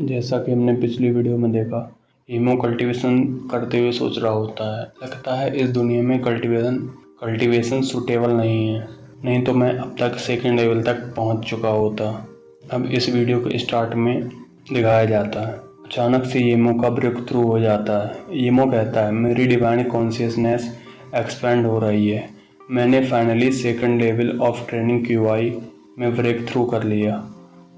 जैसा कि हमने पिछली वीडियो में देखा, ईमो कल्टीवेशन करते हुए सोच रहा होता है, लगता है इस दुनिया में कल्टीवेशन सूटेबल नहीं है, नहीं तो मैं अब तक सेकंड लेवल तक पहुंच चुका होता। अब इस वीडियो के स्टार्ट में दिखाया जाता है, अचानक से ईमो का ब्रेक थ्रू हो जाता है। ईमो कहता है, मेरी डिवाइन कॉन्शियसनेस एक्सपेंड हो रही है, मैंने finally second level of training QI में ब्रेक थ्रू कर लिया।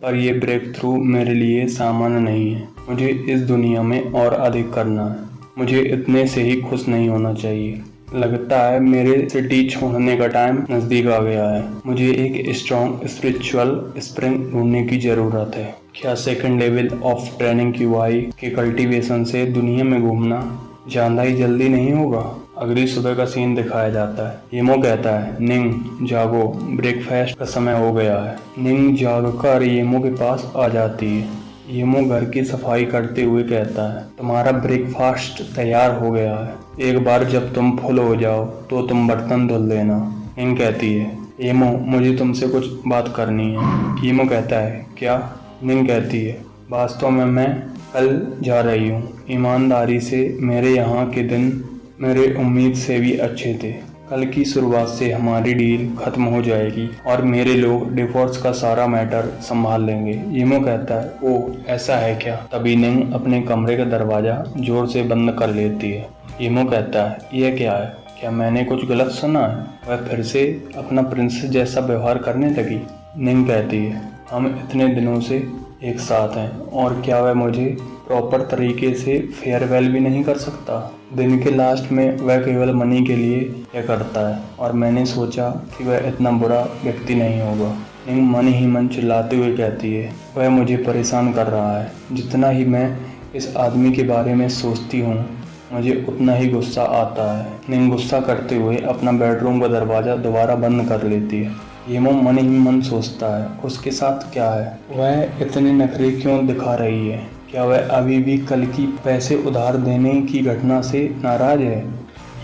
पर यह ब्रेक थ्रू मेरे लिए सामान्य नहीं है, मुझे इस दुनिया में और अधिक करना है। मुझे इतने से ही खुश नहीं होना चाहिए। लगता है मेरे सिटी छोड़ने का टाइम नज़दीक आ गया है। मुझे एक स्ट्रॉन्ग स्पिरिचुअल स्प्रिंग ढूंढने की ज़रूरत है। क्या second level of training QI के कल्टीवेशन से दुनिया में घूमना ज़्यादा ही जल्दी नहीं होगा? अगली सुबह का सीन दिखाया जाता है। ईमो कहता है, निंग जागो, ब्रेकफास्ट का समय हो गया है। निंग जागकर ईमो के पास आ जाती है। ईमो घर की सफाई करते हुए कहता है, तुम्हारा ब्रेकफास्ट तैयार हो गया है, एक बार जब तुम फुल हो जाओ तो तुम बर्तन धुल देना। निंग कहती है, ईमो मुझे तुमसे कुछ बात करनी है। ईमो कहता है, क्या? निंग कहती है, वास्तव में मैं कल जा रही हूँ। ईमानदारी से मेरे यहाँ के दिन मेरे उम्मीद से भी अच्छे थे। कल की शुरुआत से हमारी डील खत्म हो जाएगी और मेरे लोग डिवोर्स का सारा मैटर संभाल लेंगे। ईमो कहता है, ओह ऐसा है क्या? तभी निंग अपने कमरे का दरवाज़ा जोर से बंद कर लेती है। ईमो कहता है, यह क्या है? क्या मैंने कुछ गलत सुना है? वह फिर से अपना प्रिंसेस जैसा व्यवहार करने लगी। निंग कहती है, हम इतने दिनों से एक साथ हैं और क्या वह मुझे प्रॉपर तरीके से फेयरवेल भी नहीं कर सकता? दिन के लास्ट में वह केवल मनी के लिए यह करता है और मैंने सोचा कि वह इतना बुरा व्यक्ति नहीं होगा। निंग मन ही मन चिल्लाते हुए कहती है, वह मुझे परेशान कर रहा है। जितना ही मैं इस आदमी के बारे में सोचती हूँ मुझे उतना ही गुस्सा आता है। निंग गुस्सा करते हुए अपना बेडरूम का दरवाज़ा दोबारा बंद कर लेती है। ईमो मन ही मन सोचता है, उसके साथ क्या है? वह इतने नखरे क्यों दिखा रही है? क्या वह अभी भी कल की पैसे उधार देने की घटना से नाराज है?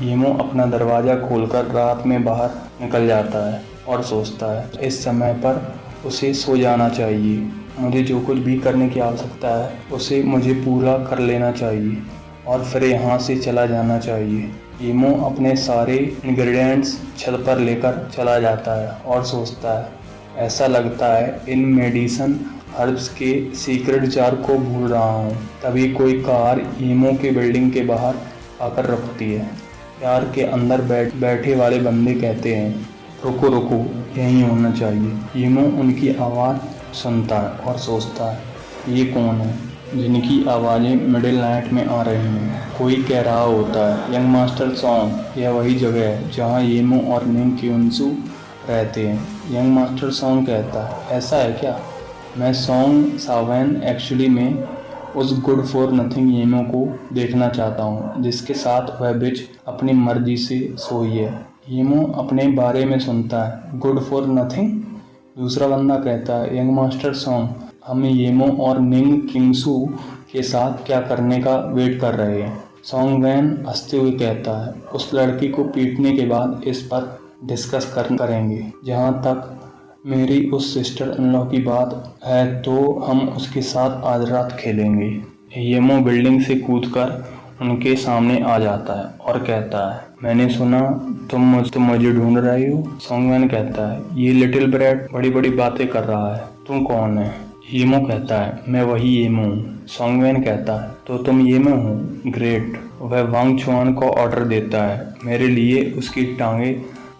ईमो अपना दरवाज़ा खोलकर रात में बाहर निकल जाता है और सोचता है, इस समय पर उसे सो जाना चाहिए। मुझे जो कुछ भी करने की आवश्यकता है उसे मुझे पूरा कर लेना चाहिए और फिर यहाँ से चला जाना चाहिए। ईमो अपने सारे इंग्रेडिएंट्स छत पर लेकर चला जाता है और सोचता है, ऐसा लगता है इन मेडिसिन हर्ब्स के सीक्रेट जार को भूल रहा हूँ। तभी कोई कार ईमो के बिल्डिंग के बाहर आकर रुकती है। कार के अंदर बैठे वाले बंदे कहते हैं, रुको रुको, यहीं होना चाहिए। ईमो उनकी आवाज़ सुनता है और सोचता है, ये कौन है जिनकी आवाज़ें मिडिल नाइट में आ रही हैं? कोई कह रहा होता है, यंग मास्टर सॉन्ग। यह वही जगह है जहाँ ईमो और निंग क्यूनसू रहते हैं। यंग मास्टर सॉन्ग कहता है, ऐसा है क्या? मैं सॉन्ग सावेन एक्चुअली में उस गुड फॉर नथिंग ईमो को देखना चाहता हूँ जिसके साथ वह बिच अपनी मर्जी से सोई है। ईमो अपने बारे में सुनता है, गुड फॉर नथिंग? दूसरा बंदा कहता है, यंग मास्टर सॉन्ग, हम ईमो और निंग किंगसू के साथ क्या करने का वेट कर रहे हैं? सॉन्ग वैन हंसते हुए कहता है, उस लड़की को पीटने के बाद इस पर डिस्कस करेंगे। जहाँ तक मेरी उस सिस्टर इन लॉ की बात है तो हम उसके साथ आज रात खेलेंगे। ईमो बिल्डिंग से कूदकर उनके सामने आ जाता है और कहता है, मैंने सुना तुम मुझे ढूंढ रही हो। सॉन्गमैन कहता है, ये लिटिल ब्रैट बड़ी बड़ी बातें कर रहा है, तुम कौन है? ईमो कहता है, मैं वही ईमो हूँ। सॉन्गमैन कहता है, तो तुम ईमो हो? ग्रेट। वह वांग चुआन को ऑर्डर देता है, मेरे लिए उसकी टांगे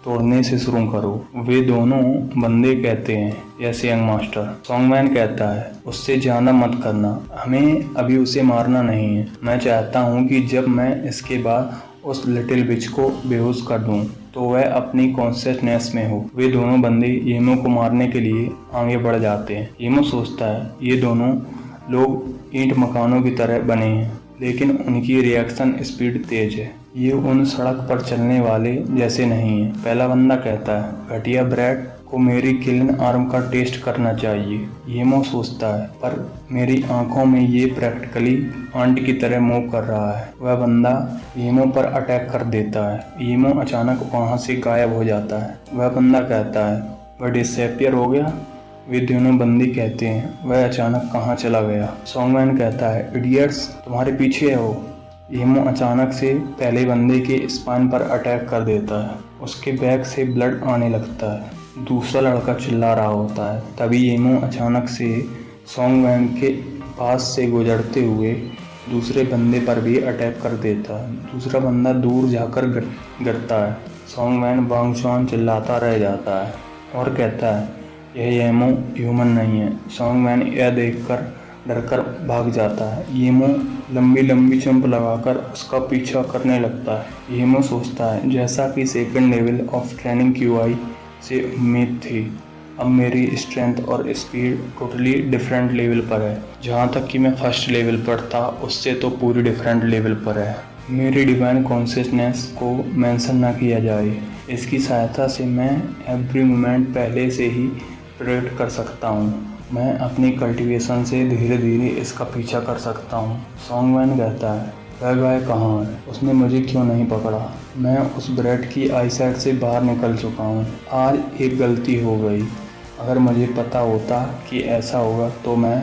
तोड़ने से शुरू करो। वे दोनों बंदे कहते हैं, यस यंग मास्टर। सॉन्गमैन कहता है, उससे ज़्यादा मत करना, हमें अभी उसे मारना नहीं है। मैं चाहता हूँ कि जब मैं इसके बाद उस लिटिल बिच को बेहोश कर दूँ तो वह अपनी कॉन्शियसनेस में हो। वे दोनों बंदे ईमो को मारने के लिए आगे बढ़ जाते हैं। ईमो सोचता है, ये दोनों लोग ईंट मकानों की तरह बने हैं लेकिन उनकी रिएक्शन स्पीड तेज है। ये उन सड़क पर चलने वाले जैसे नहीं है। पहला बंदा कहता है, घटिया ब्रैड को मेरी किलिंग आर्म का टेस्ट करना चाहिए। ईमो सोचता है, पर मेरी आंखों में ये प्रैक्टिकली आंट की तरह मूव कर रहा है। वह बंदा ईमो पर अटैक कर देता है। ईमो अचानक वहाँ से गायब हो जाता है। वह बंदा कहता है, वह डिसअपियर हो गया? वे दोनों बंदी कहते हैं वह अचानक कहाँ चला गया। सॉन्गमैन कहता है इडियट्स तुम्हारे पीछे है वो। ईमो अचानक से पहले बंदे के स्पाइन पर अटैक कर देता है। उसके बैक से ब्लड आने लगता है। दूसरा लड़का चिल्ला रहा होता है। तभी ईमो अचानक से सॉन्गमैन के पास से गुजरते हुए दूसरे बंदे पर भी अटैक कर देता है। दूसरा बंदा दूर जाकर गिरता है। सॉन्गमैन वांगचुआन चिल्लाता रह जाता है और कहता है यह येमो ह्यूमन नहीं है। सॉन्गमैन यह देखकर डरकर भाग जाता है। येमो लंबी लंबी जंप लगाकर उसका पीछा करने लगता है। येमो सोचता है जैसा कि second level of training QI से उम्मीद थी, अब मेरी स्ट्रेंथ और स्पीड टोटली डिफरेंट लेवल पर है। जहाँ तक कि मैं फर्स्ट लेवल पर था उससे तो पूरी डिफरेंट लेवल पर है। मेरी डिवाइन कॉन्शियसनेस को मेंशन ना किया जाए। इसकी सहायता से मैं एवरी मोमेंट पहले से ही प्रेडिक्ट कर सकता हूँ। मैं अपनी कल्टीवेशन से धीरे धीरे इसका पीछा कर सकता हूँ। सॉन्गमैन कहता है वह गाय कहाँ है? उसने मुझे क्यों नहीं पकड़ा? मैं उस ब्रेड की आईसाइट से बाहर निकल चुका हूँ। आज एक गलती हो गई। अगर मुझे पता होता कि ऐसा होगा तो मैं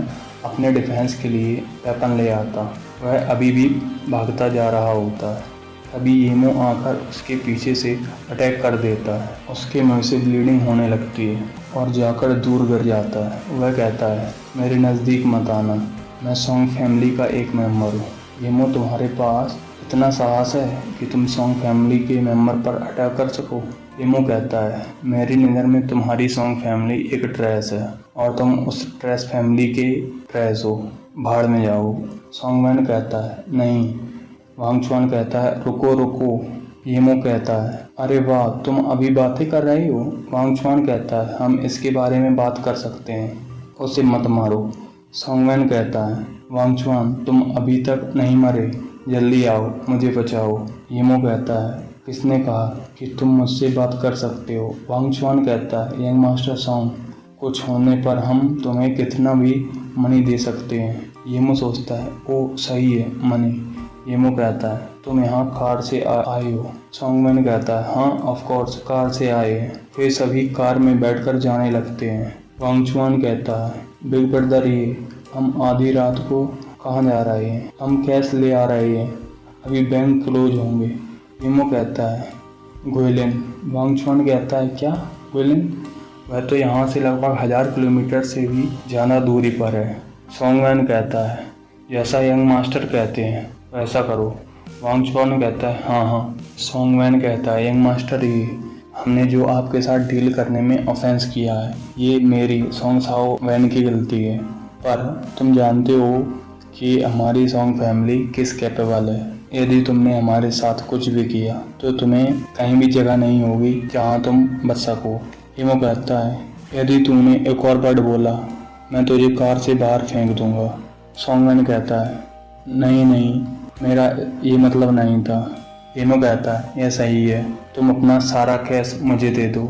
अपने डिफेंस के लिए वेपन ले आता। वह अभी भी भागता जा रहा होता है। तभी येमो आकर उसके पीछे से अटैक कर देता है। उसके मुंह से ब्लीडिंग होने लगती है और जाकर दूर गिर जाता है। वह कहता है मेरे नज़दीक मत आना, मैं सॉन्ग फैमिली का एक मेंबर हूँ। येमो तुम्हारे पास इतना साहस है कि तुम सॉन्ग फैमिली के मेंबर पर अटैक कर सको? येमो कहता है मेरी नज़र में तुम्हारी सॉन्ग फैमिली एक ट्रैश है और तुम उस ट्रैश फैमिली के ट्रैश हो, भाड़ में जाओ। सॉन्गमैन कहता है नहीं। वांगचुआन कहता है रुको रुको। येमो कहता है अरे वाह तुम अभी बातें कर रहे हो। वांगचुआन कहता है हम इसके बारे में बात कर सकते हैं, उसे मत मारो। सॉन्गमैन कहता है वांगचुआन तुम अभी तक नहीं मरे, जल्दी आओ मुझे बचाओ। येमो कहता है किसने कहा कि तुम मुझसे बात कर सकते हो? वांगचुआन कहता है यंग मास्टर सॉन्ग, कुछ होने पर हम तुम्हें कितना भी मनी दे सकते हैं। येमो सोचता है ओ सही है मनी। येमो कहता है तुम यहाँ कार से आए हो? सॉन्गमैन कहता है हाँ ऑफ कोर्स कार से आए हैं। फिर सभी कार में बैठकर जाने लगते हैं। वांगचुआन कहता है बिग ब्रदर ये हम आधी रात को कहाँ जा रहे हैं? हम कैश ले आ रहे हैं, अभी बैंक क्लोज होंगे। येमो कहता है गुइलिन। वांगचुआन कहता है क्या गुइलिन? वह तो यहाँ से लगभग 1000 किलोमीटर से भी ज़्यादा दूरी पर है। सॉन्गमैन कहता है जैसा यंग मास्टर कहते हैं वैसा करो। वांगचुआन कहता है हाँ हाँ। सॉन्गमैन कहता है यंग मास्टर ये हमने जो आपके साथ डील करने में ऑफेंस किया है ये मेरी सॉन्ग साओ वैन की गलती है, पर तुम जानते हो कि हमारी सॉन्ग फैमिली किस कैपेबल है। यदि तुमने हमारे साथ कुछ भी किया तो तुम्हें कहीं भी जगह नहीं होगी जहाँ तुम बच सको। येमो कहता है यदि तूने एक और वर्ड बोला मैं तुझे कार से बाहर फेंक दूंगा। सॉन्गमैन कहता है नहीं नहीं मेरा ये मतलब नहीं था। येमो कहता है यह सही है, तुम अपना सारा कैश मुझे दे दो।